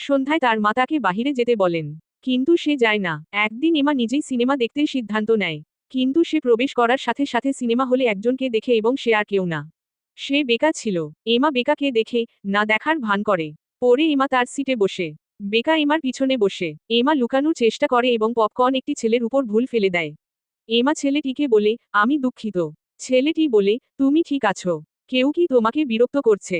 সন্ধ্যায় তার মা তাকে বাহিরে যেতে বলেন, কিন্তু সে যায় না। একদিন এমা নিজেই সিনেমা দেখতে সিদ্ধান্ত নেয়, কিন্তু সে প্রবেশ করার সাথে সাথে সিনেমা হলে একজনকে দেখে এবং সে আর কেউ না, সে বেকা ছিল। এমা বেকাকে দেখে না দেখার ভান করে। পরে এমা তার সিটে বসে, বেকা এমার পিছনে বসে। এমা লুকানোর চেষ্টা করে এবং পপকর্ন একটি ছেলের উপর ভুল ফেলে দেয়। এমা ছেলেটিকে বলে, আমি দুঃখিত। ছেলেটি বলে, তুমি ঠিক আছো? কেউ কি তোমাকে বিরক্ত করছে?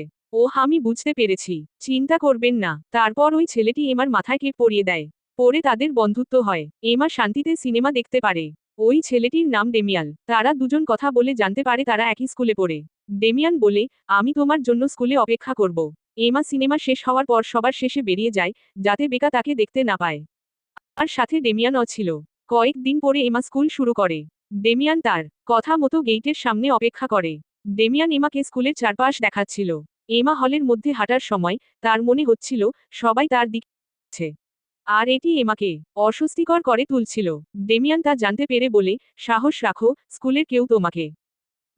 আমি বুঝতে পেরেছি, চিন্তা করবেন না। তারপর ওই ছেলেটি এমার মাথায় কেপ পরিয়ে দেয়। পরে তাদের বন্ধুত্ব হয়। এমা শান্তিতে সিনেমা দেখতে পারে। ওই ছেলেটির নাম ডেমিয়ান। তারা দুজন কথা বলে জানতে পারে তারা একই স্কুলে পড়ে। ডেমিয়ান বলে, আমি তোমার জন্য স্কুলে অপেক্ষা করব। এমা সিনেমা শেষ হওয়ার পর সবার শেষে বেরিয়ে যায়, যাতে বেকা তাকে দেখতে না পায়। আর সাথে ডেমিয়ানও ছিল। কয়েকদিন পরে এমা স্কুল শুরু করে। ডেমিয়ান তার কথা মতো গেইটের সামনে অপেক্ষা করে। ডেমিয়ান এমাকে স্কুলের চারপাশ দেখাচ্ছিল। এমা হলের মধ্যে হাঁটার সময় তার মনে হচ্ছিল সবাই তার দিকে দেখছে। আর এটি এমাকে অস্বস্তিকর করে তুলছিল। ডেমিয়ান তা জানতে পেরে বলে, সাহস রাখো, স্কুলের কেউ তোমাকে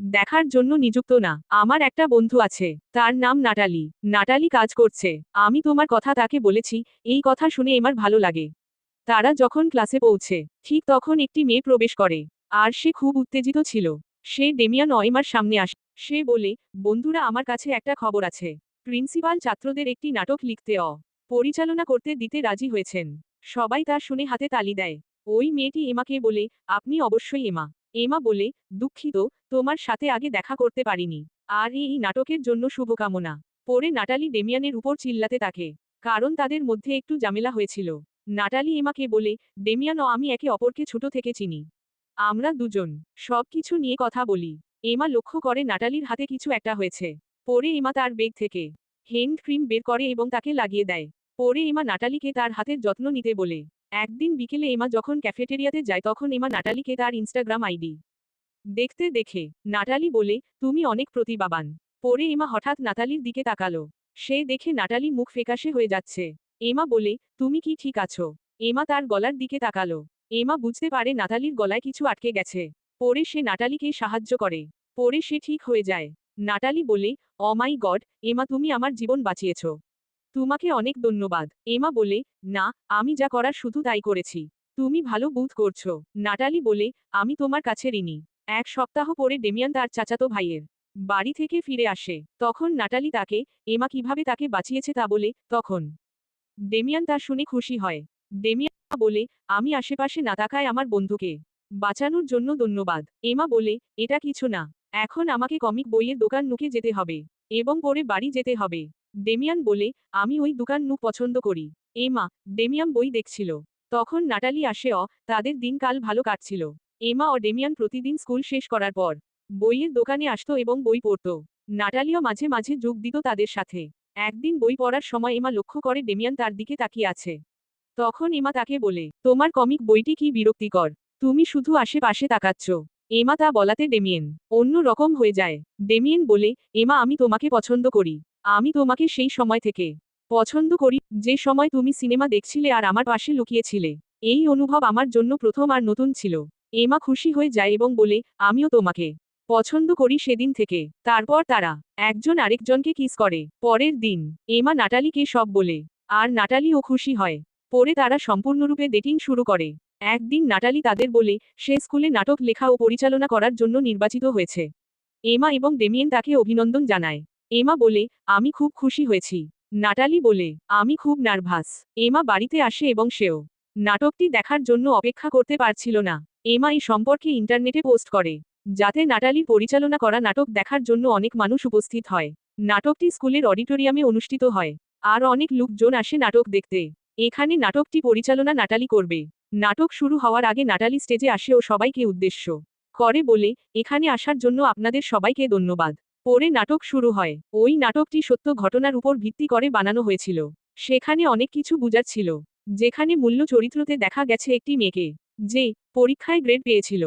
দেখার জন্য নিযুক্ত না। আমার একটা বন্ধু আছে, তার নাম নাটালি। নাটালি কাজ করছে। আমি তোমার কথা তাকে বলেছি। এই কথা শুনে এমার ভালো লাগে। তারা যখন ক্লাসে পৌঁছে, ঠিক তখন একটি মেয়ে প্রবেশ করে। আর সে খুব উত্তেজিত ছিল। সে ডেমিয়ান এমার সামনে আসে। সে বলে, বন্ধুরা, আমার কাছে একটা খবর আছে। প্রিন্সিপাল ছাত্রদের একটি নাটক লিখতে পরিচালনা করতে দিতে রাজি হয়েছেন। সবাই তা শুনে হাতে তালি দেয়। ওই মেয়েটি এমাকে বলে, আপনি অবশ্যই এমা। এমা বলে, দুঃখিত, তোমার সাথে আগে দেখা করতে পারিনি। আর এই নাটকের জন্য শুভকামনা। পরে নাটালি ডেমিয়ানের উপর চিল্লাতে থাকে, কারণ তাদের মধ্যে একটু ঝামেলা হয়েছিল। নাটালি এমাকে বলে, ডেমিয়ান ও আমি একে অপরকে ছোট থেকে চিনি। আমরা দুজন সবকিছু নিয়ে কথা বলি। এমা লক্ষ্য করে নাটালির হাতে কিছু একটা হয়েছে। পরে এমা তার ব্যাগ থেকে হ্যান্ড ক্রিম বের করে এবং তাকে লাগিয়ে দেয়। পরে এমা নাটালিকে তার হাতের যত্ন নিতে বলে। একদিন বিকেলে এমা যখন ক্যাফেটেরিয়াতে যায় তখন এমা নাটালিকে তার ইনস্টাগ্রাম আইডি দেখতে দেখে। নাটালি বলে, তুমি অনেক প্রতিভাবান। পরে এমা হঠাৎ নাটালির দিকে তাকালো। সে দেখে নাটালি মুখ ফ্যাকাশে হয়ে যাচ্ছে। এমা বলে, তুমি কি ঠিক আছো? এমা তার গলার দিকে তাকালো। এমা বুঝতে পারে নাটালির গলায় কিছু আটকে গেছে। পরে সে নাটালিকে সাহায্য করে। পরে সে ঠিক হয়ে যায়। নাটালি বলে, ও মাই গড, এমা, তুমি আমার জীবন বাঁচিয়েছ। তোমাকে অনেক ধন্যবাদ। এমা বলে, না, আমি যা করার শুধু তাই করেছি। তুমি ভালো বোধ করছো। নাটালি বলে, আমি তোমার কাছে ঋণী। এক সপ্তাহ পরে ডেমিয়ান তার চাচাতো ভাইয়ের বাড়ি থেকে ফিরে আসে। তখন নাটালি তাকে এমা কিভাবে তাকে বাঁচিয়েছে তা বলে। তখন ডেমিয়ান তা শুনে খুশি হয়। ডেমিয়ান বলে, আমি আশেপাশে না তাকায় আমার বন্ধুকে বাঁচানোর জন্য ধন্যবাদ। এমা বলে, এটা কিছু না। এখন আমাকে কমিক বইয়ের দোকান নুকে যেতে হবে এবং পরে বাড়ি যেতে হবে। ডেমিয়ান বলে, আমি ওই দোকান নু পছন্দ করি। এমা ডেমিয়ান বই দেখছিল। তখন নাটালি আসে। তাদের দিনকাল ভালো কাটছিল। এমা ও ডেমিয়ান প্রতিদিন স্কুল শেষ করার পর বইয়ের দোকানে আসতো এবং বই পড়ত। নাটালিও মাঝে মাঝে যোগ দিত তাদের সাথে। একদিন বই পড়ার সময় এমা লক্ষ্য করে ডেমিয়ান তার দিকে তাকিয়ে আছে। তখন এমা তাকে বলে, তোমার কমিক বইটি কি বিরক্তিকর? তুমি শুধু আশেপাশে তাকাচ্ছ। এমা তা বলাতে ডেমিয়েন অন্য রকম হয়ে যায়। ডেমিয়েন বলে, এমা, আমি তোমাকে পছন্দ করি। আমি তোমাকে সেই সময় থেকে পছন্দ করি যে সময় তুমি সিনেমা দেখছিলে আর আমার পাশে লুকিয়েছিলে। এই অনুভব আমার জন্য প্রথম আর নতুন ছিল। এমা খুশি হয়ে যায় এবং বলে, আমিও তোমাকে পছন্দ করি সেদিন থেকে। তারপর তারা একজন আরেকজনকে কিস করে। পরের দিন এমা নাটালিকে সব বলে, আর নাটালিও খুশি হয়। পরে তারা সম্পূর্ণরূপে ডেটিং শুরু করে। একদিন নাটালি তাদের বলে, সে স্কুলে নাটক লেখা ও পরিচালনা করার জন্য নির্বাচিত হয়েছে। এমা এবং ডেমিয়েন তাকে অভিনন্দন জানায়। এমা বলে, আমি খুব খুশি হয়েছি। নাটালি বলে, আমি খুব নার্ভাস। এমা বাড়িতে আসে এবং সেও নাটকটি দেখার জন্য অপেক্ষা করতে পারছিল না। এমা এই সম্পর্কে ইন্টারনেটে পোস্ট করে, যাতে নাটালি পরিচালনা করা নাটক দেখার জন্য অনেক মানুষ উপস্থিত হয়। নাটকটি স্কুলের অডিটোরিয়ামে অনুষ্ঠিত হয়। আর অনেক লোকজন আসে নাটক দেখতে। এখানে নাটকটি পরিচালনা নাটালি করবে। নাটক শুরু হওয়ার আগে নাটালি স্টেজে আসে ও সবাইকে উদ্দেশ্য করে বলে, এখানে আসার জন্য আপনাদের সবাইকে ধন্যবাদ। পরে নাটক শুরু হয়। ওই নাটকটি সত্য ঘটনার উপর ভিত্তি করে বানানো হয়েছিল। সেখানে অনেক কিছু বুঝার ছিল। যেখানে মূল্য চরিত্রতে দেখা গেছে একটি মেয়েকে যে পরীক্ষায় গ্রেড পেয়েছিল।